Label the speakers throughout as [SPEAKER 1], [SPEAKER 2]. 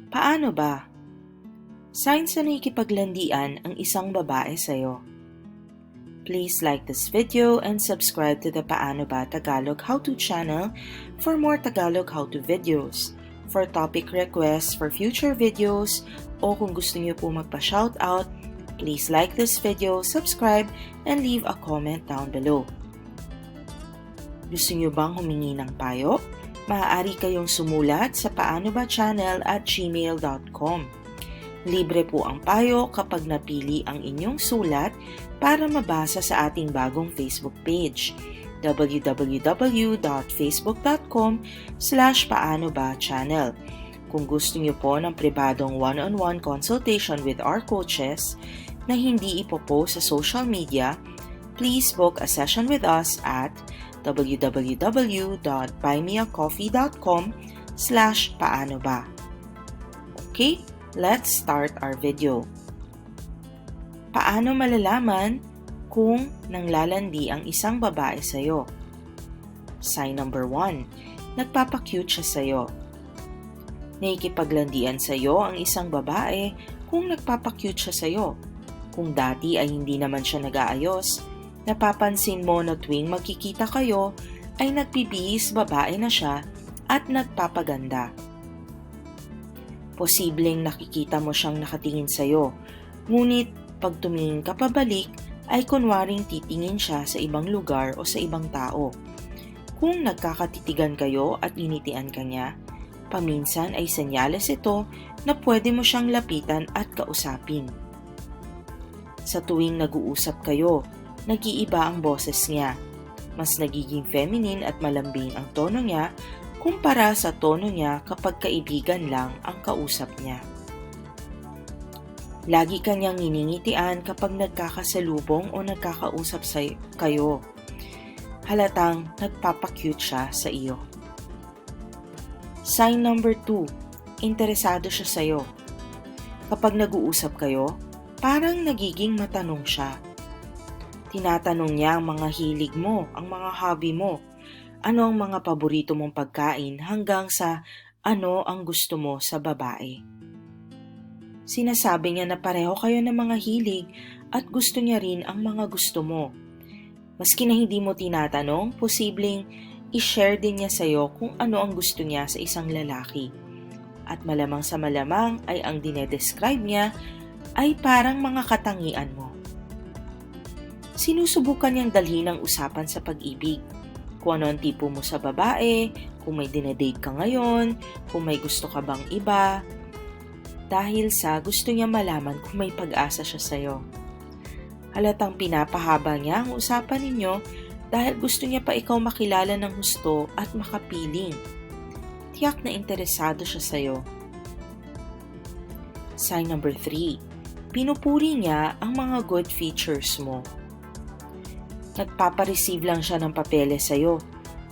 [SPEAKER 1] Paano ba? Signs na nakikipaglandian ang isang babae sa'yo. Please like this video and subscribe to the Paano Ba Tagalog How-To channel for more Tagalog how-to videos. For topic requests for future videos o kung gusto niyo po magpa-shoutout, please like this video, subscribe, and leave a comment down below. Gusto niyo bang humingi ng payo? Maaari kayong sumulat sa paanobachannel@gmail.com. Libre po ang payo kapag napili ang inyong sulat para mabasa sa ating bagong Facebook page, www.facebook.com/paanobachannel. Kung gusto niyo po ng pribadong one-on-one consultation with our coaches na hindi ipopost sa social media, please book a session with us at www.buymeacoffee.com/paanoba. Okay, let's start our video. Paano malalaman kung nanglalandi ang isang babae sa'yo? Sign number 1, nagpapakute siya sa'yo. Nakikipaglandian sa'yo ang isang babae kung nagpapakute siya sa'yo. Kung dati ay hindi naman siya nag-aayos, napapansin mo na tuwing magkikita kayo ay nagbibihis babae na siya at nagpapaganda. Posibleng nakikita mo siyang nakatingin sa'yo, ngunit pag tumingin ka pabalik ay kunwaring titingin siya sa ibang lugar o sa ibang tao. Kung nagkakatitigan kayo at initian ka niya, paminsan ay senyales ito na pwede mo siyang lapitan at kausapin. Sa tuwing nag-uusap kayo, nag-iiba ang boses niya. Mas nagiging feminine at malambing ang tono niya kumpara sa tono niya kapag kaibigan lang ang kausap niya. Lagi kanyang niningitian kapag nagkakasalubong o nagkakausap kayo. Halatang nagpapakute siya sa iyo. Sign number 2, interesado siya sa iyo. Kapag nag-uusap kayo, parang nagiging matanong siya. Tinatanong niya ang mga hilig mo, ang mga hobby mo, ano ang mga paborito mong pagkain hanggang sa ano ang gusto mo sa babae. Sinasabi niya na pareho kayo ng mga hilig at gusto niya rin ang mga gusto mo. Maski na hindi mo tinatanong, posibleng i-share din niya sa iyo kung ano ang gusto niya sa isang lalaki. At malamang sa malamang ay ang dinedescribe niya ay parang mga katangian mo. Sinusubukan niyang dalhin ang usapan sa pag-ibig. Kung ano ang tipo mo sa babae, kung may dinedate ka ngayon, kung may gusto ka bang iba. Dahil sa gusto niya malaman kung may pag-asa siya sa'yo. Halatang pinapahaba niya ang usapan ninyo dahil gusto niya pa ikaw makilala ng husto at makapiling. Tiyak na interesado siya sa'yo. Sign number 3, pinupuri niya ang mga good features mo. Nagpapareceive lang siya ng papeles sa'yo.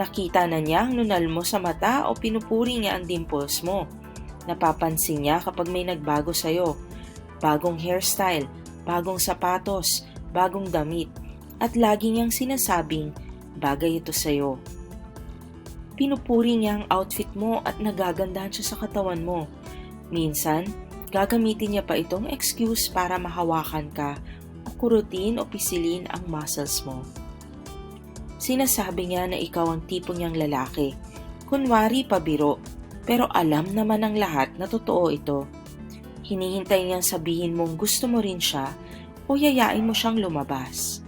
[SPEAKER 1] Nakita na niya ang nunal mo sa mata o pinupuri niya ang dimples mo. Napapansin niya kapag may nagbago sa'yo. Bagong hairstyle, bagong sapatos, bagong damit, at lagi niyang sinasabing bagay ito sa'yo. Pinupuri niya ang outfit mo at nagagandahan siya sa katawan mo. Minsan, gagamitin niya pa itong excuse para mahawakan ka o kurutin o pisilin ang muscles mo. Sinasabi niya na ikaw ang tipo niyang lalaki. Kunwari pabiro, pero alam naman ng lahat na totoo ito. Hinihintay niyang sabihin mong gusto mo rin siya o yayain mo siyang lumabas.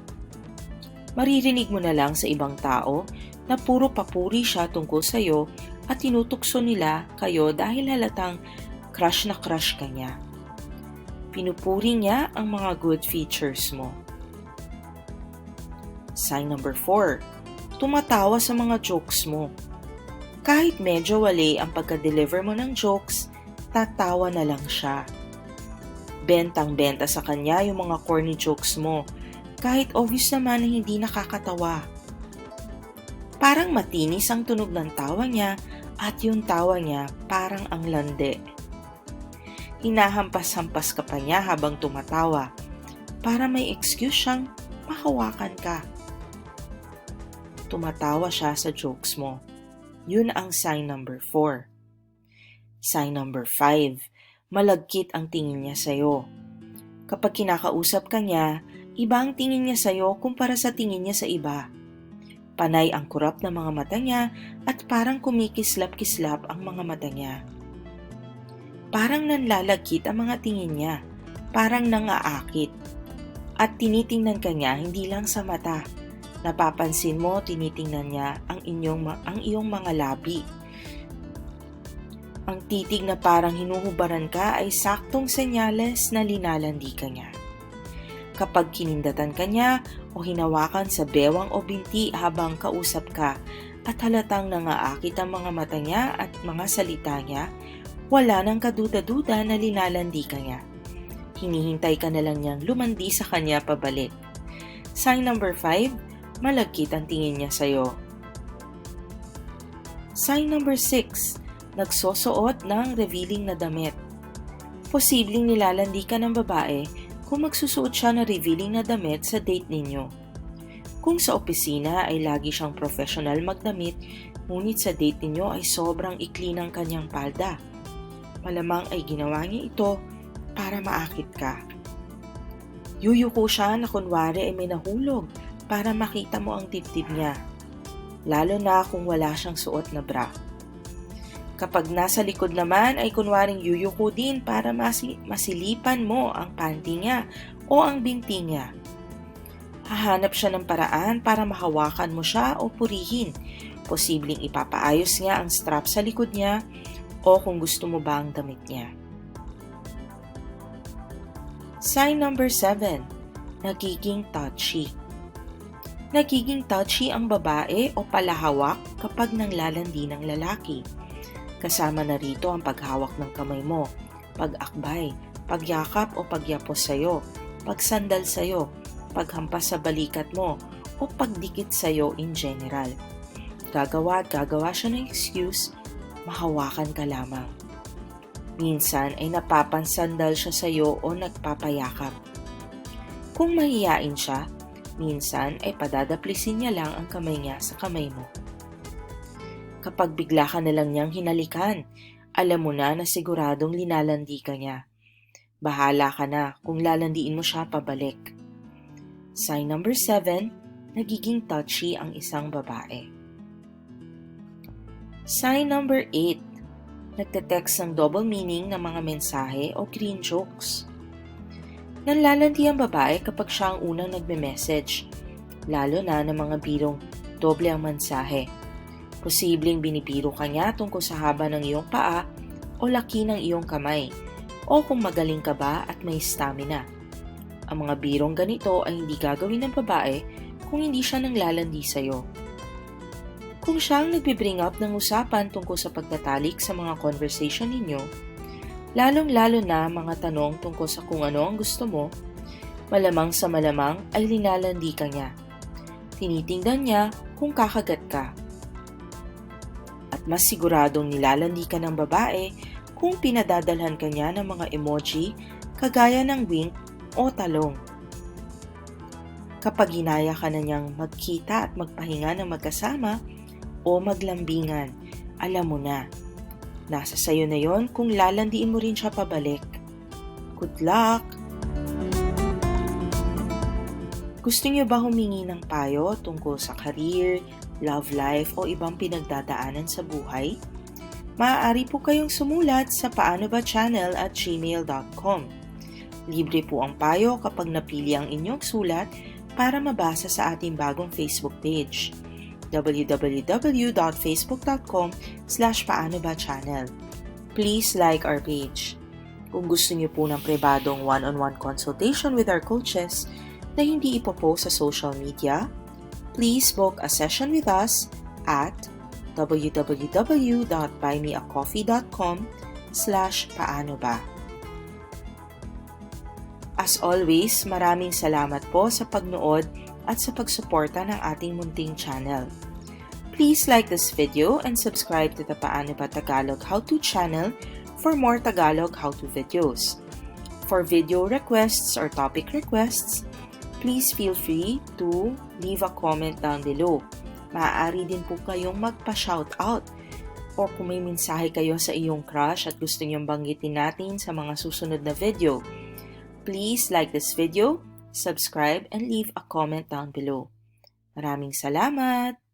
[SPEAKER 1] Maririnig mo na lang sa ibang tao na puro papuri siya tungkol sa iyo at tinutukso nila kayo dahil halatang crush na crush ka niya. Pinupuri niya ang mga good features mo. Sign number 4, tumatawa sa mga jokes mo. Kahit medyo wali ang pagka-deliver mo ng jokes, tatawa na lang siya. Bentang-benta sa kanya yung mga corny jokes mo, kahit obvious naman na hindi nakakatawa. Parang matinis ang tunog ng tawa niya at yung tawa niya parang ang lande. Hinahampas-hampas ka pa niya habang tumatawa para may excuse siyang mahawakan ka. Tumatawa siya sa jokes mo. Yun ang sign number 4. Sign number 5. Malagkit ang tingin niya sa'yo. Kapag kinakausap ka niya, iba ang tingin niya sa'yo kumpara sa tingin niya sa iba. Panay ang kurap ng mga mata niya at parang kumikislap-kislap ang mga mata niya. Parang nanlalagkit ang mga tingin niya, parang nangaakit. At tinitingnan ka niya hindi lang sa mata. Napapansin mo, tinitingnan niya ang iyong mga labi. Ang titig na parang hinuhubaran ka ay saktong senyales na linalandi ka niya. Kapag kinindatan ka niya o hinawakan sa bewang o binti habang kausap ka at halatang nangaakit ang mga mata niya at mga salita niya, wala nang kaduda-duda na linalandi ka niya. Hinihintay ka na lang niyang lumandi sa kanya pabalik. Sign number 5, malagkit ang tingin niya sa'yo. Sign number 6, nagsusuot ng revealing na damit. Posibleng nilalandi ka ng babae kung magsusuot siya ng revealing na damit sa date ninyo. Kung sa opisina ay lagi siyang professional magdamit, ngunit sa date ninyo ay sobrang ikli ng kanyang palda. Malamang ay ginawa niya ito para maakit ka. Yuyuko siya na kunwari ay may nahulog para makita mo ang dibdib niya, lalo na kung wala siyang suot na bra. Kapag nasa likod naman ay kunwaring yuyuko din para masilipan mo ang panty niya o ang binti niya. Hahanap siya ng paraan para mahawakan mo siya o purihin. Posibleng ipapaayos niya ang strap sa likod niya o kung gusto mo ba ang damit niya. Sign number 7, nagiging touchy. Nagiging touchy ang babae o palahawak kapag nanglalandi ng lalaki. Kasama na rito ang paghawak ng kamay mo, pag-akbay, pagyakap o pagyapos sa'yo, pagsandal sa'yo, paghampas sa balikat mo, o pagdikit sa'yo in general. Gagawa siya ng excuse, mahawakan ka lamang. Minsan ay napapansandal siya sa'yo o nagpapayakap. Kung mahiyain siya, minsan ay padadaplisin niya lang ang kamay niya sa kamay mo. Kapag bigla ka na lang niyang hinalikan, alam mo na siguradong linalandi ka niya. Bahala ka na kung lalandiin mo siya pabalik. Sign number 7, nagiging touchy ang isang babae. Sign number 8, nagte-text ng double meaning ng mga mensahe o green jokes. Nanlalandi ang babae kapag siya ang unang nagme-message, lalo na ng mga birong doble ang mensahe. Posibleng binibiro ka niya tungkol sa haba ng iyong paa o laki ng iyong kamay, o kung magaling ka ba at may stamina. Ang mga birong ganito ay hindi gagawin ng babae kung hindi siya nanglalandi sa'yo. Kung siya ang nagbe-bring up ng usapan tungkol sa pagtatalik sa mga conversation ninyo, lalong-lalo na mga tanong tungkol sa kung ano ang gusto mo, malamang sa malamang ay linalandi ka niya. Tinitingnan niya kung kakagat ka. At mas siguradong nilalandi ka ng babae kung pinadadalhan ka niya ng mga emoji kagaya ng wink o talong. Kapag hinaya ka na niyang magkita at magpahinga ng magkasama o maglambingan, alam mo na, nasa sayo na yon kung lalandiin mo rin siya pabalik. Good luck! Gusto niyo ba humingi ng payo tungkol sa career, love life o ibang pinagdadaanan sa buhay? Maaari po kayong sumulat sa paanoba@gmail.com. Libre po ang payo kapag napili ang inyong sulat para mabasa sa ating bagong Facebook page, www.facebook.com/paanobachannel. Please like our page. Kung gusto niyo po ng pribadong one-on-one consultation with our coaches na hindi ipopost sa social media, please book a session with us at www.buymeacoffee.com/paanoba. As always, maraming salamat po sa pagnood at sa pagsuporta ng ating munting channel. Please like this video and subscribe to the Paano Ba Tagalog How-To channel for more Tagalog how-to videos. For video requests or topic requests, please feel free to leave a comment down below. Maaari din po kayong magpa-shoutout. o kung may mensahe kayo sa iyong crush at gusto niyong banggitin natin sa mga susunod na video. Please like this video, subscribe, and leave a comment down below. Maraming salamat!